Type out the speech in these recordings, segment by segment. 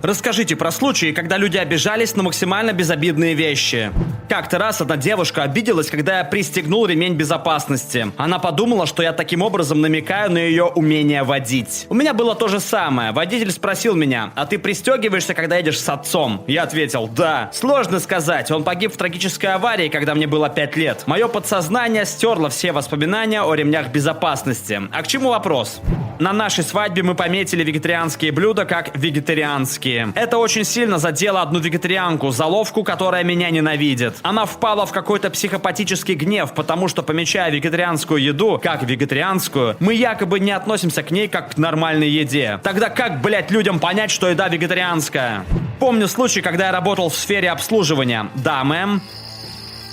Расскажите про случаи, когда люди обижались на максимально безобидные вещи. Как-то раз одна девушка обиделась, когда я пристегнул ремень безопасности. Она подумала, что я таким образом намекаю на ее умение водить. У меня было то же самое. Водитель спросил меня: а ты пристегиваешься, когда едешь с отцом? Я ответил: да. Сложно сказать. Он погиб в трагической аварии, когда мне было 5 лет. Мое подсознание стерло все воспоминания о ремнях безопасности. А к чему вопрос? На нашей свадьбе мы пометили вегетарианские блюда как вегетарианские. Это очень сильно задело одну вегетарианку, заловку, которая меня ненавидит. Она впала в какой-то психопатический гнев, потому что, помечая вегетарианскую еду как вегетарианскую, мы якобы не относимся к ней как к нормальной еде. Тогда как, блять, людям понять, что еда вегетарианская? Помню случай, когда я работал в сфере обслуживания. Да, мэм.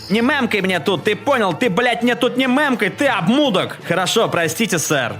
Не мэмкай мне тут, ты понял? Ты, блядь, мне тут не мэмкай, ты обмудок! Хорошо, простите, сэр.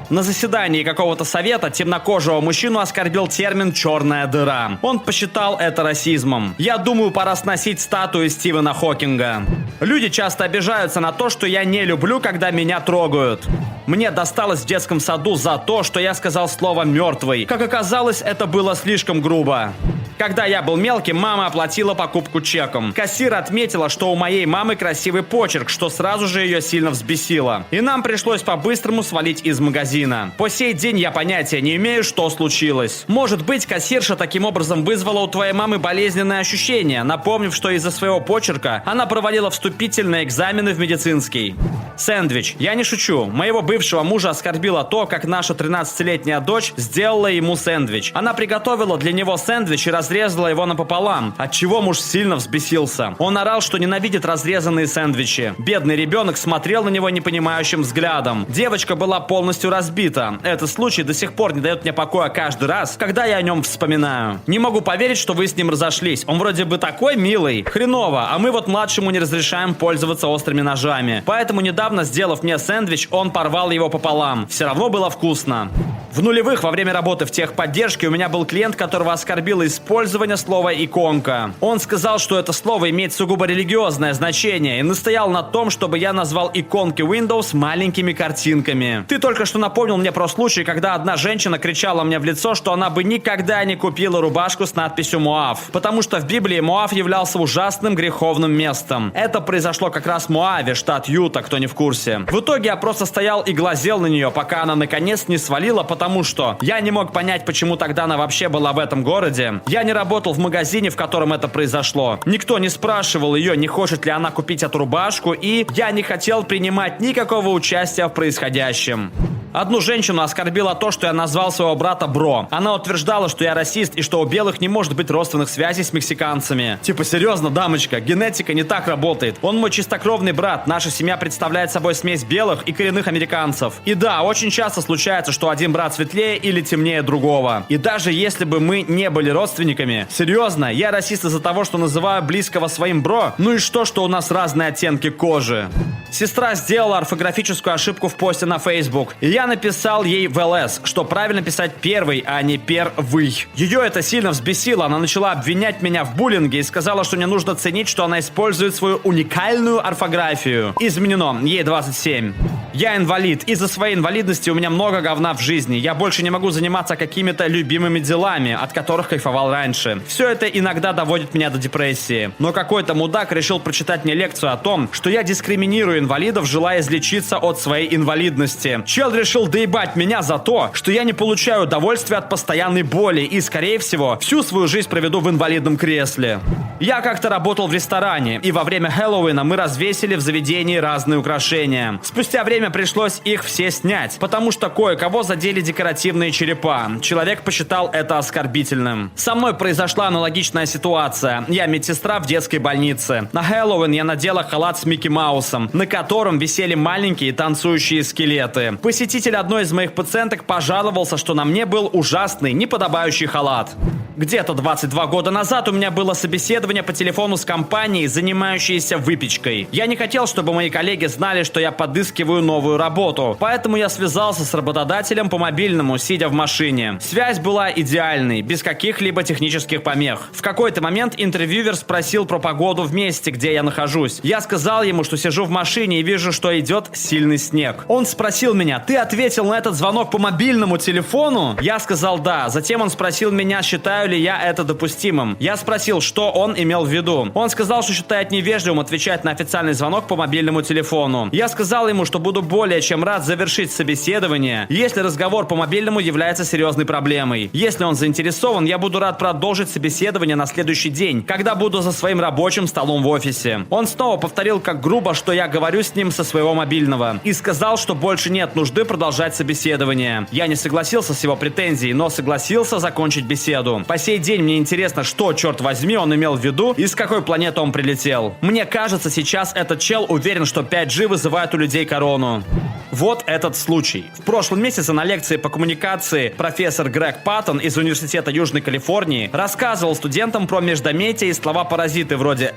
На заседании какого-то совета темнокожего мужчину оскорбил термин «черная дыра». Он посчитал это расизмом. Я думаю, пора сносить статую Стивена Хокинга. Люди часто обижаются на то, что я не люблю, когда меня трогают. Мне досталось в детском саду за то, что я сказал слово «мертвый». Как оказалось, это было слишком грубо. Когда я был мелким, мама оплатила покупку чеком. Кассир отметила, что у моей мамы красивый почерк, что сразу же ее сильно взбесило. И нам пришлось по-быстрому свалить из магазина. По сей день я понятия не имею, что случилось. Может быть, кассирша таким образом вызвала у твоей мамы болезненные ощущения, напомнив, что из-за своего почерка она провалила вступительные экзамены в медицинский. Сэндвич. Я не шучу. Моего бывшего мужа оскорбило то, как наша 13-летняя дочь сделала ему сэндвич. Она приготовила для него сэндвич и разрезала его напополам, отчего муж сильно взбесился. Он орал, что ненавидит разрезанные сэндвичи. Бедный ребенок смотрел на него непонимающим взглядом. Девочка была полностью разбита. Этот случай до сих пор не дает мне покоя каждый раз, когда я о нем вспоминаю. Не могу поверить, что вы с ним разошлись. Он вроде бы такой милый. Хреново, а мы вот младшему не разрешаем пользоваться острыми ножами. Поэтому недавно, сделав мне сэндвич, он порвал его пополам. Все равно было вкусно. В нулевых, во время работы в техподдержке, у меня был клиент, которого оскорбило использование слова «иконка». Он сказал, что это слово имеет сугубо религиозное значение, и настоял на том, чтобы я назвал иконки Windows маленькими картинками. Ты только что напомнил мне про случай, когда одна женщина кричала мне в лицо, что она бы никогда не купила рубашку с надписью «Моав», потому что в Библии Моав являлся ужасным греховным местом. Это произошло как раз в Моаве, штат Юта, кто не в курсе. В итоге я просто стоял и глазел на нее, пока она наконец не свалила, потому что я не мог понять, почему тогда она вообще была в этом городе. Я не работал в магазине, в котором это произошло. Никто не спрашивал ее, не хочет ли она купить эту рубашку, и я не хотел принимать никакого участия в происходящем. Одну женщину оскорбило то, что я назвал своего брата бро. Она утверждала, что я расист и что у белых не может быть родственных связей с мексиканцами. Типа, серьезно, дамочка, генетика не так работает. Он мой чистокровный брат. Наша семья представляет собой смесь белых и коренных американцев. И да, очень часто случается, что один брат светлее или темнее другого. И даже если бы мы не были родственниками, серьезно, я расист из-за того, что называю близкого своим бро. Ну и что у нас разные оттенки кожи? Сестра сделала орфографическую ошибку в посте на Facebook. И я написал ей в ЛС, что правильно писать первый, а не первый. Ее это сильно взбесило. Она начала обвинять меня в буллинге и сказала, что мне нужно ценить, что она использует свою уникальную орфографию. Изменено. Ей 27. Я инвалид. Из-за своей инвалидности у меня много говна в жизни. Я больше не могу заниматься какими-то любимыми делами, от которых кайфовал раньше. Все это иногда доводит меня до депрессии. Но какой-то мудак решил прочитать мне лекцию о том, что я дискриминирую инвалидов, желая излечиться от своей инвалидности. Чел решил доебать меня за то, что я не получаю удовольствия от постоянной боли и, скорее всего, всю свою жизнь проведу в инвалидном кресле. Я как-то работал в ресторане, и во время Хэллоуина мы развесили в заведении разные украшения. Спустя время пришлось их все снять, потому что кое-кого задели декоративные черепа. Человек посчитал это оскорбительным. Со мной произошла аналогичная ситуация. Я медсестра в детской больнице. На Хэллоуин я надела халат с Микки Маусом, на котором висели маленькие танцующие скелеты. Посетитель одной из моих пациенток пожаловался, что на мне был ужасный, неподобающий халат. Где-то 22 года назад у меня было собеседование по телефону с компанией, занимающейся выпечкой. Я не хотел, чтобы мои коллеги знали, что я подыскиваю новую работу, поэтому я связался с работодателем по мобильному, сидя в машине. Связь была идеальной, без каких-либо технических помех. В какой-то момент интервьюер спросил про погоду в месте, где я нахожусь. Я сказал ему, что сижу в машине и вижу, что идет сильный снег. Он спросил меня: «Ты ответил на этот звонок по мобильному телефону?» Я сказал «да». Затем он спросил меня, считаю считаю ли я это допустимым. Я спросил, что он имел в виду. Он сказал, что считает невежливым отвечать на официальный звонок по мобильному телефону. Я сказал ему, что буду более чем рад завершить собеседование, если разговор по мобильному является серьезной проблемой. Если он заинтересован, я буду рад продолжить собеседование на следующий день, когда буду за своим рабочим столом в офисе. Он снова повторил как грубо, что я говорю с ним со своего мобильного, и сказал, что больше нет нужды продолжать собеседование. Я не согласился с его претензией, но согласился закончить беседу. По сей день мне интересно, что, черт возьми, он имел в виду и с какой планеты он прилетел. Мне кажется, сейчас этот чел уверен, что 5G вызывает у людей корону. Вот этот случай. В прошлом месяце на лекции по коммуникации профессор Грег Паттон из Университета Южной Калифорнии рассказывал студентам про междометия и слова-паразиты вроде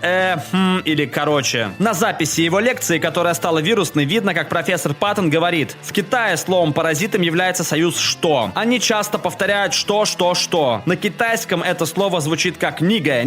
или короче. На записи его лекции, которая стала вирусной, видно, как профессор Паттон говорит: в Китае словом паразитом является союз «что». Они часто повторяют «что». На китайском это слово звучит как «нига».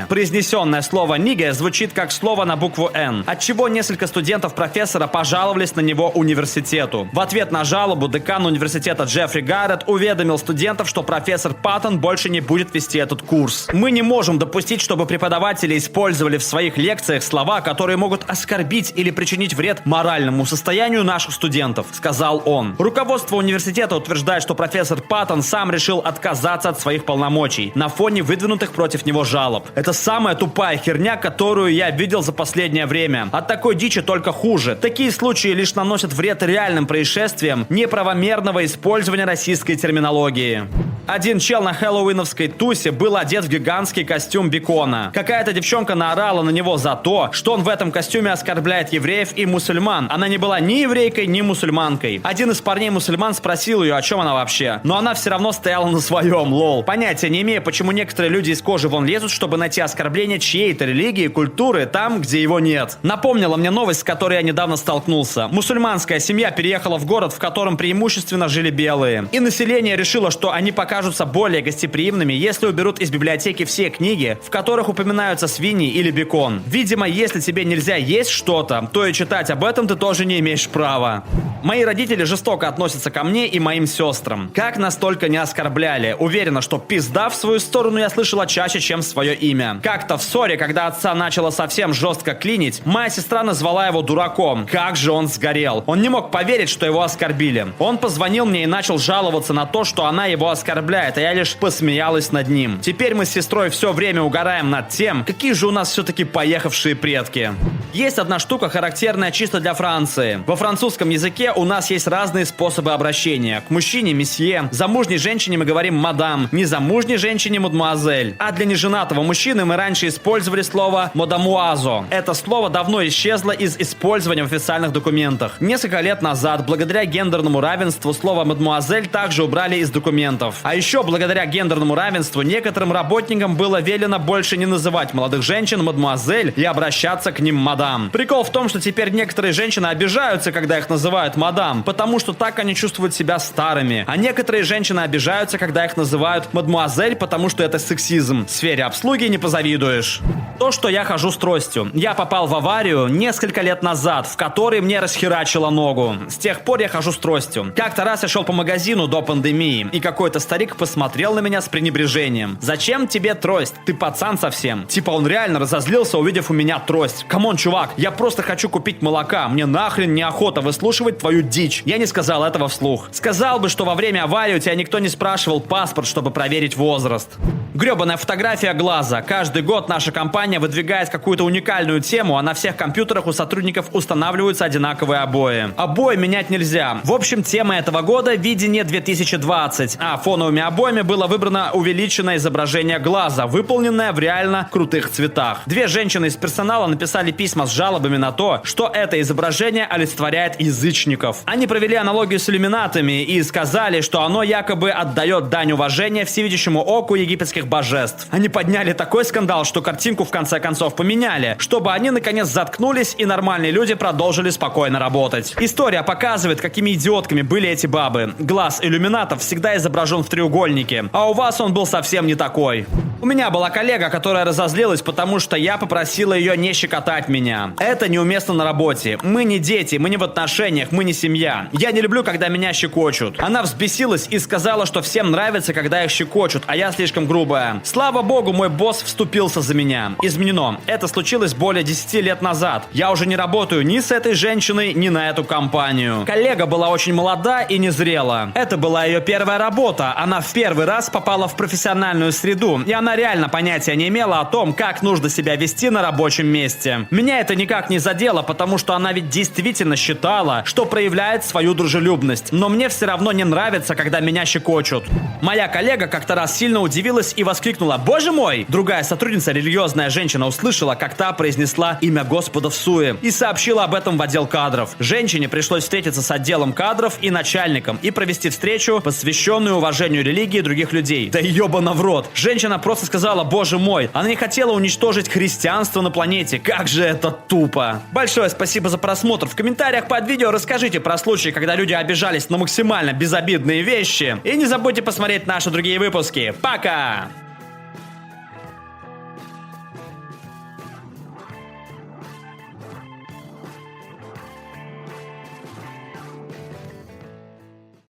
Произнесенное слово «нига» звучит как слово на букву «Н», отчего несколько студентов профессора пожаловались на него университету. В ответ на жалобу декан университета Джеффри Гарретт уведомил студентов, что профессор Паттон больше не будет вести этот курс. Мы не можем допустить, чтобы преподаватели использовали в своих лекциях слова, которые могут оскорбить или причинить вред моральному состоянию наших студентов, сказал он. Руководство университета утверждает, что профессор Паттон сам решил отказаться от своих полномочий на фоне выдвинутых против него жалоб. Это самая тупая херня, которую я видел за последнее время. От такой дичи только хуже. Такие случаи лишь наносят вред реальным происшествиям неправомерного использования российской терминологии. Один чел на хэллоуиновской тусе был одет в гигантский костюм бекона. Какая-то девчонка наорала на него за то, что он в этом костюме оскорбляет евреев и мусульман. Она не была ни еврейкой, ни мусульманкой. Один из парней-мусульман спросил ее, о чем она вообще. Но она все равно стояла на своем, лол. Понятия не имея, почему некоторые люди из кожи вон лезут, чтобы найти оскорбление чьей-то религии, культуры там, где его нет. Напомнила мне новость, с которой я недавно столкнулся. Мусульманская семья переехала в город, в котором преимущественно жили белые. И население решило, что они покажутся более гостеприимными, если уберут из библиотеки все книги, в которых упоминаются свиньи или бекон. Видимо, если тебе нельзя есть что-то, то и читать об этом ты тоже не имеешь права. Мои родители жестоко относятся ко мне и моим сестрам. Как нас только не оскорбляли. Уверена, что пизда в свою сторону я слышала чаще, чем свое имя. Как-то в ссоре, когда отца начала совсем жестко клинить, моя сестра назвала его дураком. Как же он сгорел. Он не мог поверить, что его оскорбили. Он позвонил мне и начал жаловаться на то, что она его оскорбляет, а я лишь посмеялась над ним. Теперь мы с сестрой все время угораем над тем, какие же у нас все-таки поехавшие предки. Есть одна штука, характерная чисто для Франции. Во французском языке у нас есть разные способы обращения. К мужчине месье, замужней женщине мы говорим мадам, незамужней женщине мадемуазель. А для неженатого мужчины мы раньше использовали слово мадамуазо. Это слово давно исчезло из использования в официальных документах. Несколько лет назад, благодаря гендерному равенству, слово мадемуазель также убрали из документов. А еще благодаря гендерному равенству некоторым работникам было велено больше не называть молодых женщин мадемуазель и обращаться к ним мадам. Прикол в том, что теперь некоторые женщины обижаются, когда их называют мадам, потому что так они чувствуют себя старыми. А некоторые женщины обижаются, когда их называют мадемуазель, потому что это сексизм. В сфере обслуги не позавидуешь. То, что я хожу с тростью. Я попал в аварию несколько лет назад, в которой мне расхерачило ногу. С тех пор я хожу с тростью. Как-то раз я шел по магазину до пандемии, и какой-то старик посмотрел на меня с пренебрежением. «Зачем тебе трость? Ты пацан совсем». Типа он реально разозлился, увидев у меня трость. Камон, чувак, я просто хочу купить молока. Мне нахрен неохота выслушивать твою дичь. Я не сказал этого вслух. Сказал бы, что во время аварии у тебя никто не спрашивал паспорт, чтобы проверить возраст. Гребаная фотография глаза. Каждый год наша компания выдвигает какую-то уникальную тему, а на всех компьютерах у сотрудников устанавливаются одинаковые обои. Обои менять нельзя. В общем, тема этого года — видение 2020. А фоновыми обоями было выбрано увеличенное изображение глаза, выполненное в реально крутых цветах. Две женщины из персонала написали письма с жалобами на то, что это изображение олицетворяет язычников. Они провели аналогию с иллюминатами и сказали, что оно якобы отдает дань уважения всевидящему оку египетских божеств. Они подняли такой скандал, что картинку в конце концов поменяли, чтобы они наконец заткнулись и нормальные люди продолжили спокойно работать. История показывает, какими идиотками были эти бабы. Глаз иллюминатов всегда изображен в треугольнике, а у вас он был совсем не такой. У меня была коллега, которая разозлилась, потому что я попросила ее не щекотать меня. Это неуместно на работе. Мы не дети, мы не в отношениях, мы не семья. Я не люблю, когда меня щекочут. Она взбесилась и сказала, что всем нравится, когда их щекочут, а я слишком грубая. Слава богу, мой босс вступился за меня. Изменено. Это случилось более 10 лет назад. Я уже не работаю ни с этой женщиной, ни на эту компанию. Коллега была очень молода и незрела. Это была ее первая работа. Она в первый раз попала в профессиональную среду, и она реально понятия не имела о том, как нужно себя вести на рабочем месте. Меня это никак не задело, потому что она ведь действительно считала, что проявляет свою дружелюбность. Но мне все равно не нравится, когда меня щекочут. Моя коллега как-то раз сильно удивилась и воскликнула: «Боже мой!» Другая сотрудница, религиозная женщина, услышала, как та произнесла имя Господа в суе и сообщила об этом в отдел кадров. Женщине пришлось встретиться с отделом кадров и начальником и провести встречу, посвященную уважению религии других людей. Да ебано в рот! Женщина просто сказала: «Боже мой!» Она не хотела уничтожить христианство на планете. Как же это тупо! Большое спасибо за просмотр. В комментариях под видео расскажите про случаи, когда люди обижались на максимально безобидные вещи. И не забудьте посмотреть наши другие выпуски. Пока!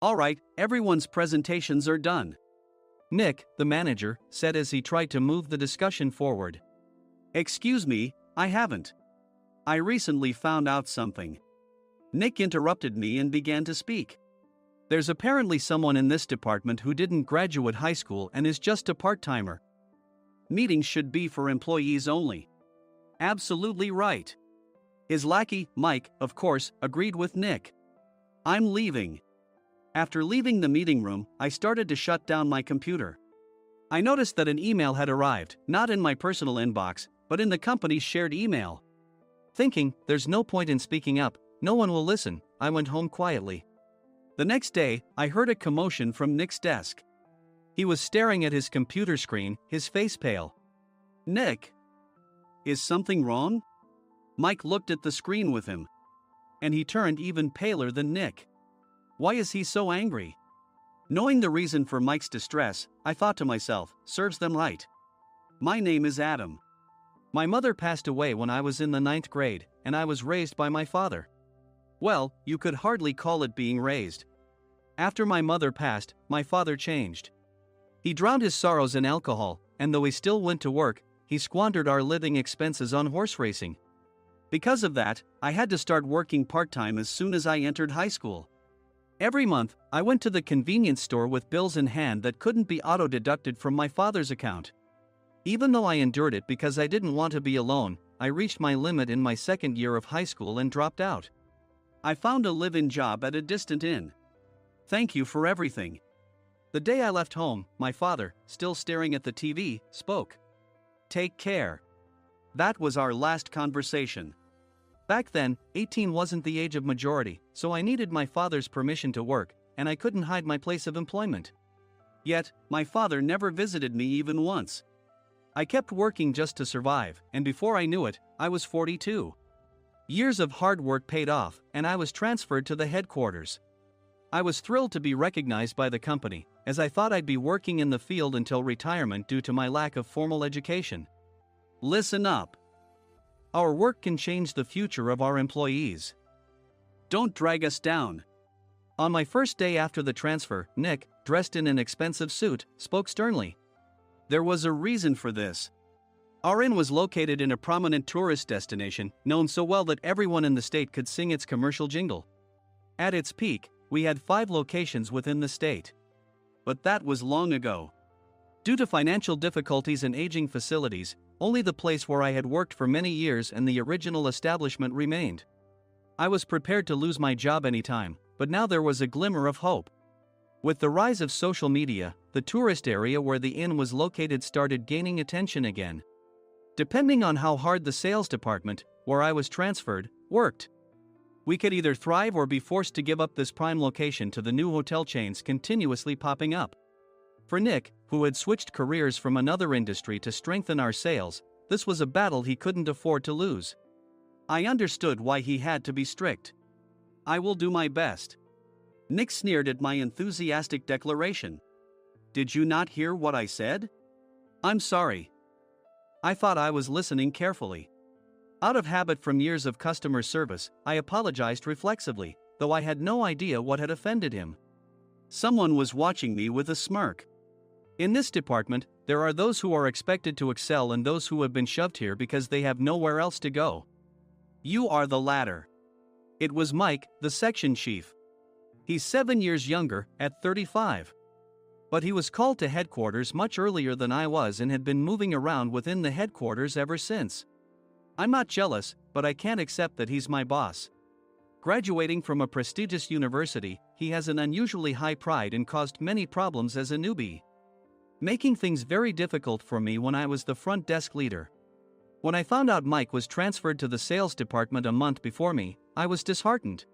All right, everyone's presentations are done. Nick, the manager, said as he tried to move the discussion forward. Excuse me, I haven't. I recently found out something. Nick interrupted me and began to speak. There's apparently someone in this department who didn't graduate high school and is just a part-timer. Meetings should be for employees only. Absolutely right. His lackey, Mike, of course, agreed with Nick. I'm leaving. After leaving the meeting room, I started to shut down my computer. I noticed that an email had arrived, not in my personal inbox, but in the company's shared email. Thinking, there's no point in speaking up, no one will listen, I went home quietly. The next day, I heard a commotion from Nick's desk. He was staring at his computer screen, his face pale. Nick? Is something wrong? Mike looked at the screen with him. And he turned even paler than Nick. Why is he so angry? Knowing the reason for Mike's distress, I thought to myself, serves them right. My name is Adam. My mother passed away when I was in the 9th grade, and I was raised by my father. Well, you could hardly call it being raised. After my mother passed, my father changed. He drowned his sorrows in alcohol, and though he still went to work, he squandered our living expenses on horse racing. Because of that, I had to start working part-time as soon as I entered high school. Every month, I went to the convenience store with bills in hand that couldn't be auto-deducted from my father's account. Even though I endured it because I didn't want to be alone, I reached my limit in my second year of high school and dropped out. I found a live-in job at a distant inn. Thank you for everything. The day I left home, my father, still staring at the TV, spoke. Take care. That was our last conversation. Back then, 18 wasn't the age of majority, so I needed my father's permission to work, and I couldn't hide my place of employment. Yet, my father never visited me even once. I kept working just to survive, and before I knew it, I was 42. Years of hard work paid off, and I was transferred to the headquarters. I was thrilled to be recognized by the company, as I thought I'd be working in the field until retirement due to my lack of formal education. Listen up. Our work can change the future of our employees. Don't drag us down. On my first day after the transfer, Nick, dressed in an expensive suit, spoke sternly. There was a reason for this. Our inn was located in a prominent tourist destination, known so well that everyone in the state could sing its commercial jingle. At its peak, we had 5 locations within the state. But that was long ago. Due to financial difficulties and aging facilities, only the place where I had worked for many years and the original establishment remained. I was prepared to lose my job anytime, but now there was a glimmer of hope. With the rise of social media, the tourist area where the inn was located started gaining attention again. Depending on how hard the sales department, where I was transferred, worked, we could either thrive or be forced to give up this prime location to the new hotel chains continuously popping up. For Nick, who had switched careers from another industry to strengthen our sales, this was a battle he couldn't afford to lose. I understood why he had to be strict. I will do my best. Nick sneered at my enthusiastic declaration. Did you not hear what I said? I'm sorry. I thought I was listening carefully. Out of habit from years of customer service, I apologized reflexively, though I had no idea what had offended him. Someone was watching me with a smirk. In this department, there are those who are expected to excel and those who have been shoved here because they have nowhere else to go. You are the latter. It was Mike, the section chief. He's 7 years younger, at 35. But he was called to headquarters much earlier than I was and had been moving around within the headquarters ever since. I'm not jealous, but I can't accept that he's my boss. Graduating from a prestigious university, he has an unusually high pride and caused many problems as a newbie, making things very difficult for me when I was the front desk leader. When I found out Mike was transferred to the sales department a month before me, I was disheartened.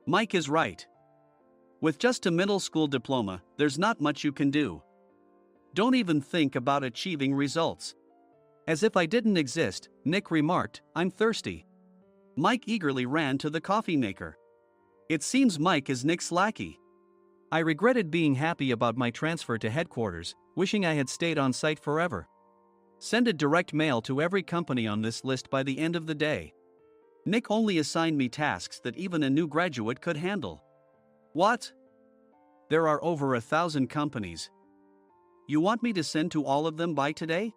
Mike is right. With just a middle school diploma, there's not much you can do. Don't even think about achieving results. As if I didn't exist, Nick remarked, I'm thirsty. Mike eagerly ran to the coffee maker. It seems Mike is Nick's lackey. I regretted being happy about my transfer to headquarters, wishing I had stayed on site forever. Send a direct mail to every company on this list by the end of the day. Nick only assigned me tasks that even a new graduate could handle. What? There are over 1,000 companies. You want me to send to all of them by today?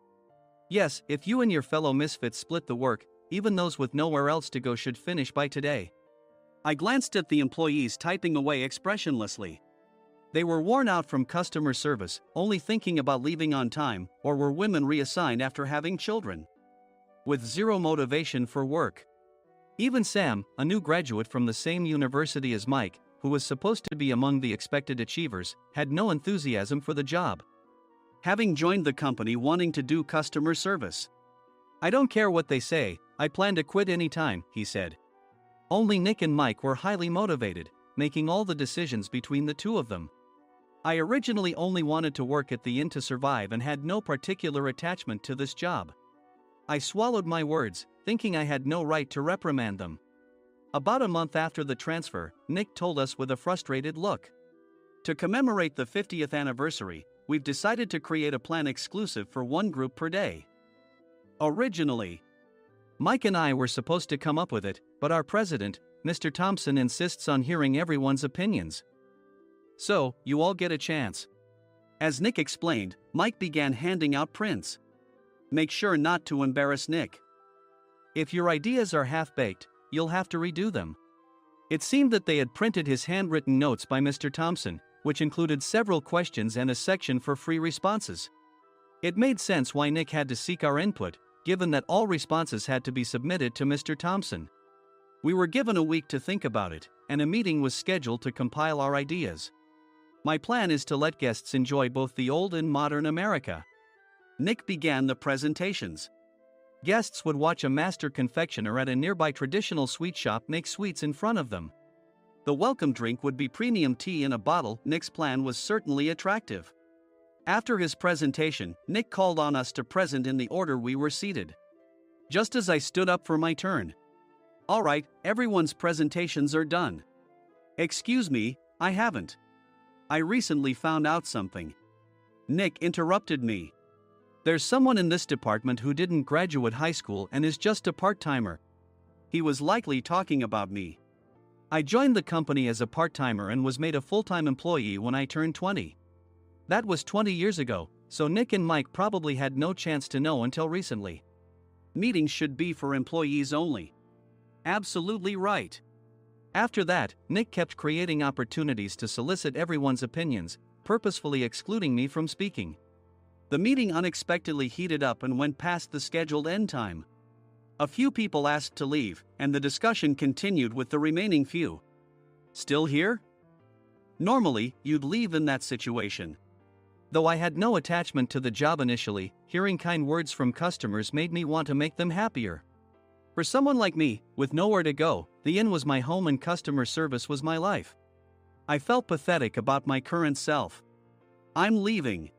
Yes, if you and your fellow misfits split the work, even those with nowhere else to go should finish by today. I glanced at the employees typing away expressionlessly. They were worn out from customer service, only thinking about leaving on time, or were women reassigned after having children, with zero motivation for work. Even Sam, a new graduate from the same university as Mike, who was supposed to be among the expected achievers, had no enthusiasm for the job, having joined the company wanting to do customer service. I don't care what they say, I plan to quit anytime, he said. Only Nick and Mike were highly motivated, making all the decisions between the two of them. I originally only wanted to work at the inn to survive and had no particular attachment to this job. I swallowed my words, thinking I had no right to reprimand them. About a month after the transfer, Nick told us with a frustrated look. To commemorate the 50th anniversary, we've decided to create a plan exclusive for one group per day. Originally, Mike and I were supposed to come up with it, but our president, Mr. Thompson, insists on hearing everyone's opinions. So, you all get a chance. As Nick explained, Mike began handing out prints. Make sure not to embarrass Nick. If your ideas are half-baked, you'll have to redo them. It seemed that they had printed his handwritten notes by Mr. Thompson, which included several questions and a section for free responses. It made sense why Nick had to seek our input, given that all responses had to be submitted to Mr. Thompson. We were given a week to think about it, and a meeting was scheduled to compile our ideas. My plan is to let guests enjoy both the old and modern America. Nick began the presentations. Guests would watch a master confectioner at a nearby traditional sweet shop make sweets in front of them. The welcome drink would be premium tea in a bottle. Nick's plan was certainly attractive. After his presentation, Nick called on us to present in the order we were seated. Just as I stood up for my turn. All right, everyone's presentations are done. Excuse me, I haven't. I recently found out something. Nick interrupted me. There's someone in this department who didn't graduate high school and is just a part-timer. He was likely talking about me. I joined the company as a part-timer and was made a full-time employee when I turned 20. That was 20 years ago, so Nick and Mike probably had no chance to know until recently. Meetings should be for employees only. Absolutely right. After that, Nick kept creating opportunities to solicit everyone's opinions, purposefully excluding me from speaking. The meeting unexpectedly heated up and went past the scheduled end time. A few people asked to leave, and the discussion continued with the remaining few. Still here? Normally, you'd leave in that situation. Though I had no attachment to the job initially, hearing kind words from customers made me want to make them happier. For someone like me, with nowhere to go, the inn was my home and customer service was my life. I felt pathetic about my current self. I'm leaving.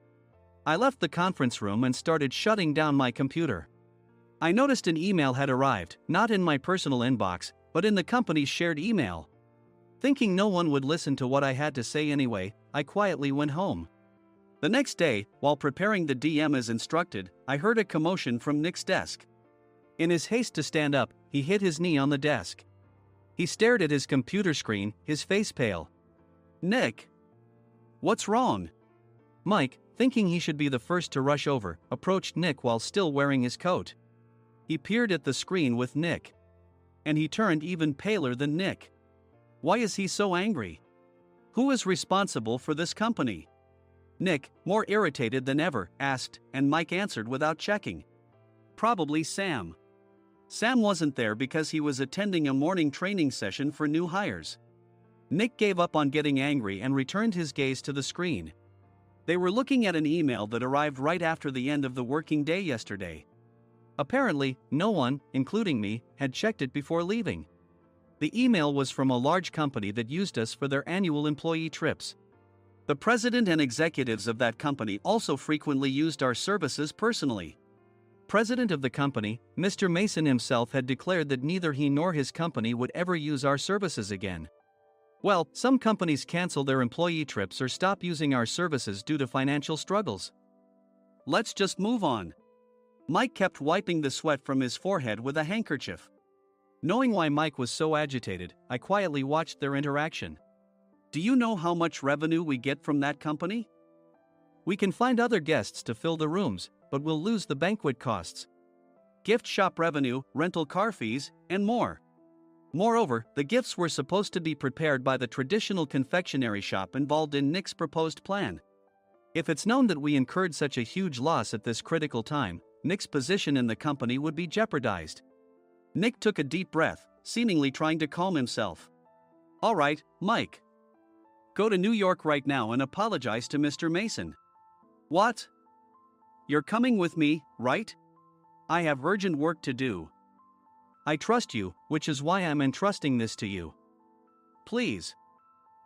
I left the conference room and started shutting down my computer. I noticed an email had arrived, not in my personal inbox, but in the company's shared email. Thinking no one would listen to what I had to say anyway, I quietly went home. The next day, while preparing the DM as instructed, I heard a commotion from Nick's desk. In his haste to stand up, he hit his knee on the desk. He stared at his computer screen, his face pale. "Nick! What's wrong?" Mike, thinking he should be the first to rush over, approached Nick while still wearing his coat. He peered at the screen with Nick. And he turned even paler than Nick. Why is he so angry? Who is responsible for this company? Nick, more irritated than ever, asked, and Mike answered without checking. Probably Sam. Sam wasn't there because he was attending a morning training session for new hires. Nick gave up on getting angry and returned his gaze to the screen. They were looking at an email that arrived right after the end of the working day yesterday. Apparently, no one, including me, had checked it before leaving. The email was from a large company that used us for their annual employee trips. The president and executives of that company also frequently used our services personally. President of the company, Mr. Mason himself, had declared that neither he nor his company would ever use our services again. Well, some companies cancel their employee trips or stop using our services due to financial struggles. Let's just move on. Mike kept wiping the sweat from his forehead with a handkerchief. Knowing why Mike was so agitated, I quietly watched their interaction. Do you know how much revenue we get from that company? We can find other guests to fill the rooms, but we'll lose the banquet costs, gift shop revenue, rental car fees, and more. Moreover, the gifts were supposed to be prepared by the traditional confectionery shop involved in Nick's proposed plan. If it's known that we incurred such a huge loss at this critical time, Nick's position in the company would be jeopardized. Nick took a deep breath, seemingly trying to calm himself. All right, Mike. Go to New York right now and apologize to Mr. Mason. What? You're coming with me, right? I have urgent work to do. I trust you, which is why I'm entrusting this to you. Please.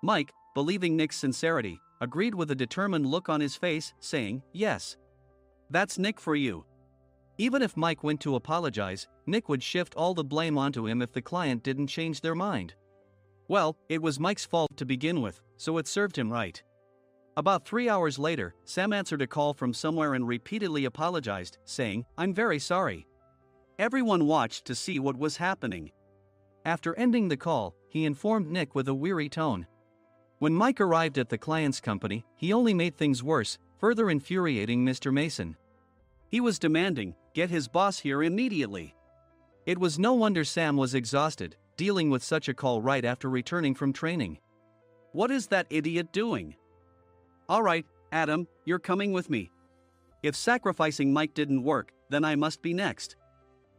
Mike, believing Nick's sincerity, agreed with a determined look on his face, saying, yes. That's Nick for you. Even if Mike went to apologize, Nick would shift all the blame onto him if the client didn't change their mind. Well, it was Mike's fault to begin with, so it served him right. About 3 hours later, Sam answered a call from somewhere and repeatedly apologized, saying, I'm very sorry. Everyone watched to see what was happening. After ending the call, he informed Nick with a weary tone. When Mike arrived at the client's company, he only made things worse, further infuriating Mr. Mason. He was demanding, get his boss here immediately. It was no wonder Sam was exhausted, dealing with such a call right after returning from training. What is that idiot doing? All right, Adam, you're coming with me. If sacrificing Mike didn't work, then I must be next.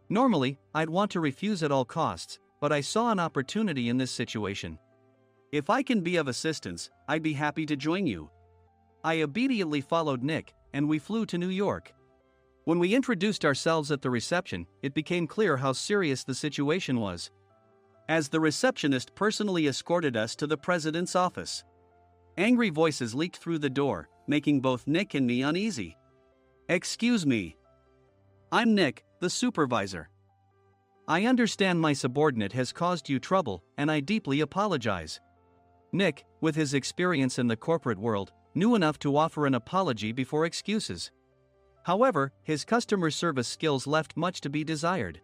Normally, I'd want to refuse at all costs, but I saw an opportunity in this situation. If I can be of assistance, I'd be happy to join you. I obediently followed Nick, and we flew to New York. When we introduced ourselves at the reception, it became clear how serious the situation was, as the receptionist personally escorted us to the president's office. Angry voices leaked through the door, making both Nick and me uneasy. Excuse me. I'm Nick, the supervisor. I understand my subordinate has caused you trouble, and I deeply apologize. Nick, with his experience in the corporate world, knew enough to offer an apology before excuses. However, his customer service skills left much to be desired.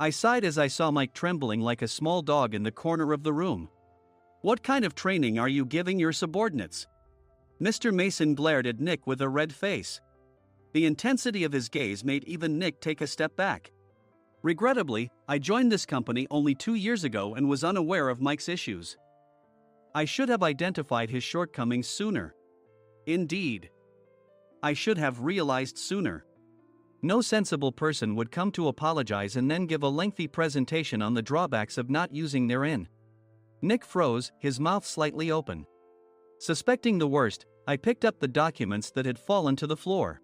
I sighed as I saw Mike trembling like a small dog in the corner of the room. What kind of training are you giving your subordinates? Mr. Mason glared at Nick with a red face. The intensity of his gaze made even Nick take a step back. Regrettably, I joined this company only 2 years ago and was unaware of Mike's issues. I should have identified his shortcomings sooner. Indeed. I should have realized sooner. No sensible person would come to apologize and then give a lengthy presentation on the drawbacks of not using their in. Nick froze, his mouth slightly open. Suspecting the worst, I picked up the documents that had fallen to the floor.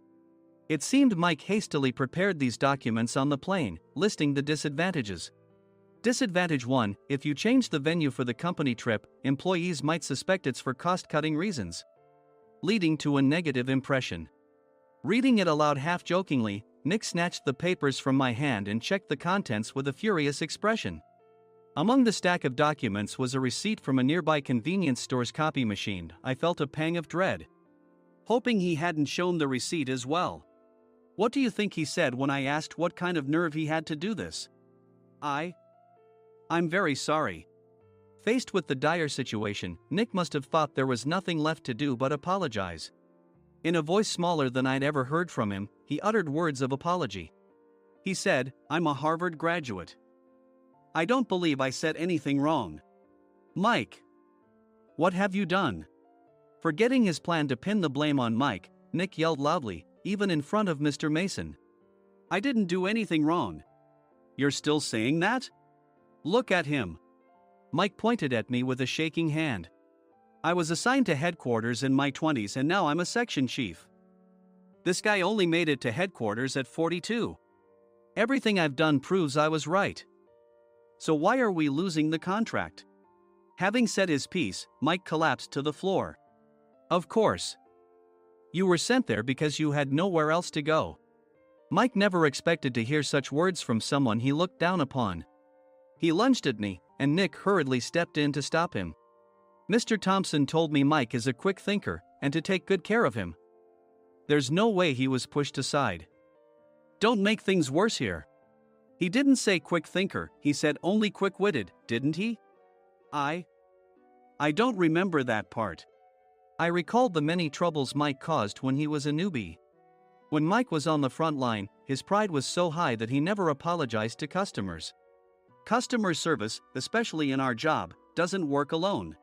It seemed Mike hastily prepared these documents on the plane, listing the disadvantages. Disadvantage 1, if you change the venue for the company trip, employees might suspect it's for cost-cutting reasons, leading to a negative impression. Reading it aloud half-jokingly, Nick snatched the papers from my hand and checked the contents with a furious expression. Among the stack of documents was a receipt from a nearby convenience store's copy machine. I felt a pang of dread. hoping he hadn't shown the receipt as well. What do you think he said when I asked what kind of nerve he had to do this? I'm very sorry. Faced with the dire situation, Nick must have thought there was nothing left to do but apologize. In a voice smaller than I'd ever heard from him, he uttered words of apology. He said, "I'm a Harvard graduate. I don't believe I said anything wrong." Mike! What have you done? Forgetting his plan to pin the blame on Mike, Nick yelled loudly, even in front of Mr. Mason. "I didn't do anything wrong." "You're still saying that? Look at him." Mike pointed at me with a shaking hand. "I was assigned to headquarters in my 20s and now I'm a section chief. This guy only made it to headquarters at 42. Everything I've done proves I was right. So why are we losing the contract?" Having said his piece, Mike collapsed to the floor. "Of course. You were sent there because you had nowhere else to go." Mike never expected to hear such words from someone he looked down upon. He lunged at me, and Nick hurriedly stepped in to stop him. "Mr. Thompson told me Mike is a quick thinker, and to take good care of him." There's no way he was pushed aside. "Don't make things worse here." "He didn't say quick thinker, he said only quick-witted, didn't he?" I don't remember that part." I recalled the many troubles Mike caused when he was a newbie. When Mike was on the front line, his pride was so high that he never apologized to customers. Customer service, especially in our job, doesn't work alone.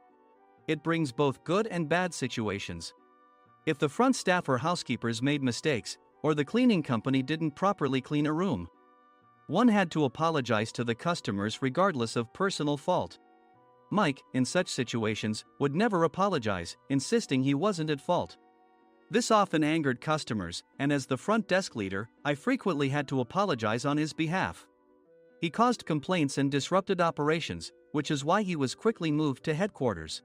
It brings both good and bad situations. If the front staff or housekeepers made mistakes, or the cleaning company didn't properly clean a room, one had to apologize to the customers regardless of personal fault. Mike, in such situations, would never apologize, insisting he wasn't at fault. This often angered customers, and as the front desk leader, I frequently had to apologize on his behalf. He caused complaints and disrupted operations, which is why he was quickly moved to headquarters.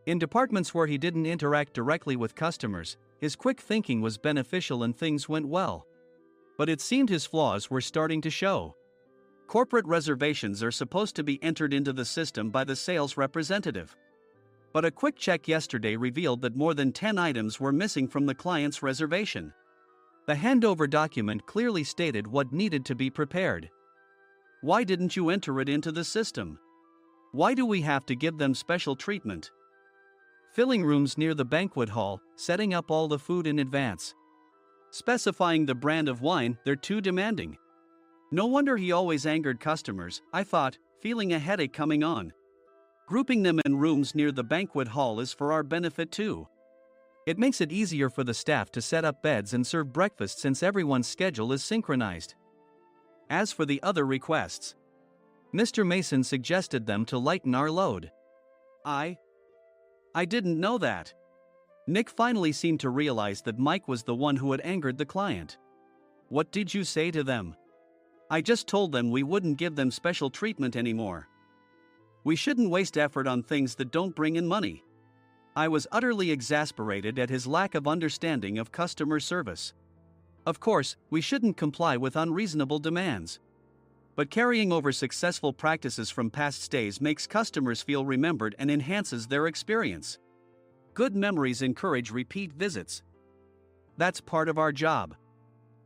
In departments where he didn't interact directly with customers, his quick thinking was beneficial and things went well. But it seemed his flaws were starting to show. Corporate reservations are supposed to be entered into the system by the sales representative. But a quick check yesterday revealed that more than 10 items were missing from the client's reservation. The handover document clearly stated what needed to be prepared. Why didn't you enter it into the system? Why do we have to give them special treatment? Filling rooms near the banquet hall, setting up all the food in advance. Specifying the brand of wine, they're too demanding. No wonder he always angered customers, I thought, feeling a headache coming on. Grouping them in rooms near the banquet hall is for our benefit too. It makes it easier for the staff to set up beds and serve breakfast since everyone's schedule is synchronized. As for the other requests, Mr. Mason suggested them to lighten our load. I didn't know that. Nick finally seemed to realize that Mike was the one who had angered the client. What did you say to them? I just told them we wouldn't give them special treatment anymore. We shouldn't waste effort on things that don't bring in money. I was utterly exasperated at his lack of understanding of customer service. Of course, we shouldn't comply with unreasonable demands. But carrying over successful practices from past stays makes customers feel remembered and enhances their experience. Good memories encourage repeat visits. That's part of our job.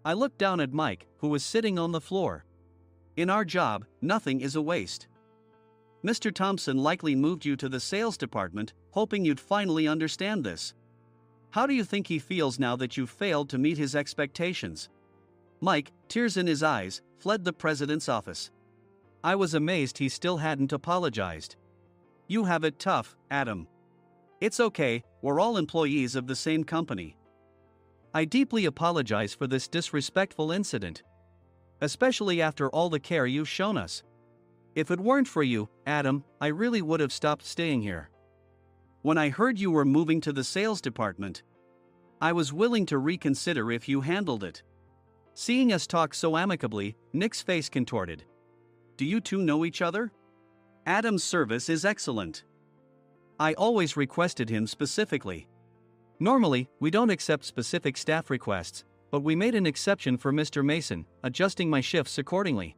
I looked down at Mike, who was sitting on the floor. In our job, nothing is a waste. Mr. Thompson likely moved you to the sales department, hoping you'd finally understand this. How do you think he feels now that you failed to meet his expectations? Mike, tears in his eyes, fled the president's office. I was amazed he still hadn't apologized. You have it tough, Adam. It's okay, we're all employees of the same company. I deeply apologize for this disrespectful incident. Especially after all the care you've shown us. If it weren't for you, Adam, I really would have stopped staying here. When I heard you were moving to the sales department, I was willing to reconsider if you handled it. Seeing us talk so amicably, Nick's face contorted. Do you two know each other? Adam's service is excellent. I always requested him specifically. Normally, we don't accept specific staff requests, but we made an exception for Mr. Mason, adjusting my shifts accordingly.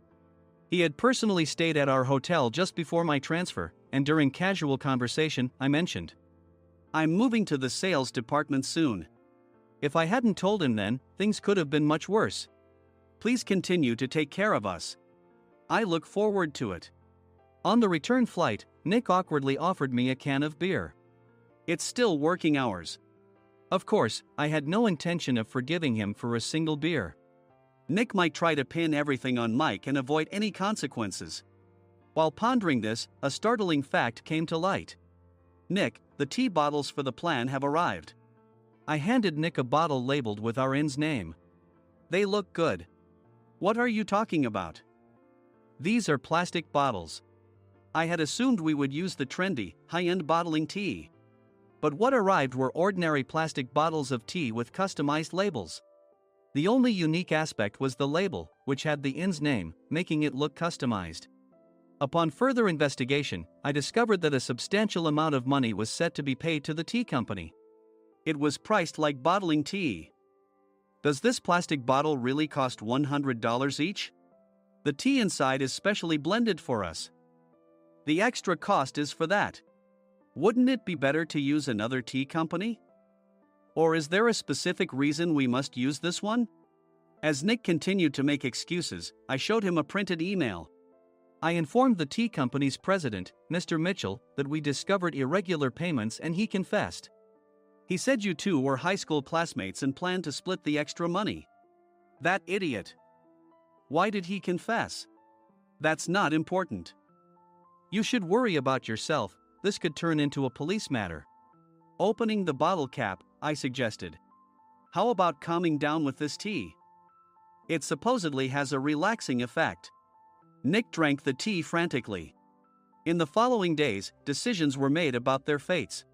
He had personally stayed at our hotel just before my transfer, and during casual conversation, I mentioned, I'm moving to the sales department soon. If I hadn't told him then, things could have been much worse. Please continue to take care of us. I look forward to it. On the return flight, Nick awkwardly offered me a can of beer. It's still working hours. Of course, I had no intention of forgiving him for a single beer. Nick might try to pin everything on Mike and avoid any consequences. While pondering this, a startling fact came to light. Nick, the tea bottles for the plan have arrived. I handed Nick a bottle labeled with our inn's name. They look good. What are you talking about? These are plastic bottles. I had assumed we would use the trendy, high-end bottling tea. But what arrived were ordinary plastic bottles of tea with customized labels. The only unique aspect was the label, which had the inn's name, making it look customized. Upon further investigation, I discovered that a substantial amount of money was set to be paid to the tea company. It was priced like bottling tea. Does this plastic bottle really cost $100 each? The tea inside is specially blended for us. The extra cost is for that. Wouldn't it be better to use another tea company? Or is there a specific reason we must use this one? As Nick continued to make excuses, I showed him a printed email. I informed the tea company's president, Mr. Mitchell, that we discovered irregular payments and he confessed. He said you two were high school classmates and planned to split the extra money. That idiot. Why did he confess? That's not important. You should worry about yourself, this could turn into a police matter. Opening the bottle cap, I suggested. How about calming down with this tea? It supposedly has a relaxing effect. Nick drank the tea frantically. In the following days, decisions were made about their fates.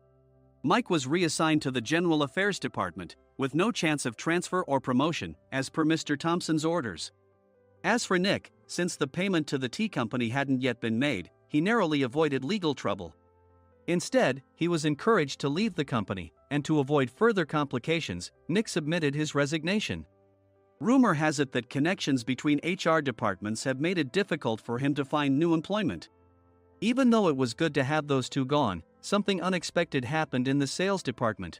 Mike was reassigned to the General Affairs Department, with no chance of transfer or promotion, as per Mr. Thompson's orders. As for Nick, since the payment to the tea company hadn't yet been made, he narrowly avoided legal trouble. Instead, he was encouraged to leave the company, and to avoid further complications, Nick submitted his resignation. Rumor has it that connections between HR departments have made it difficult for him to find new employment. Even though it was good to have those two gone, something unexpected happened in the sales department.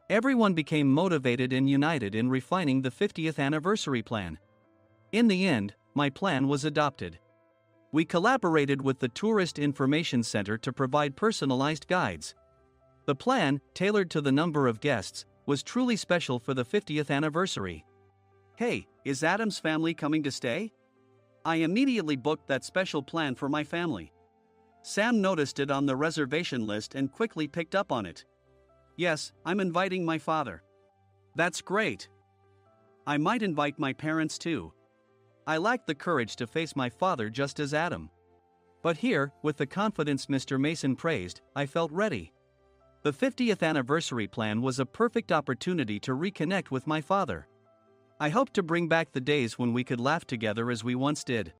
Everyone became motivated and united in refining the 50th anniversary plan. In the end, my plan was adopted. We collaborated with the Tourist Information Center to provide personalized guides. The plan, tailored to the number of guests, was truly special for the 50th anniversary. Hey, is Adam's family coming to stay? I immediately booked that special plan for my family. Sam noticed it on the reservation list and quickly picked up on it. Yes, I'm inviting my father. That's great. I might invite my parents too. I lacked the courage to face my father just as Adam. But here, with the confidence Mr. Mason praised, I felt ready. The 50th anniversary plan was a perfect opportunity to reconnect with my father. I hoped to bring back the days when we could laugh together as we once did.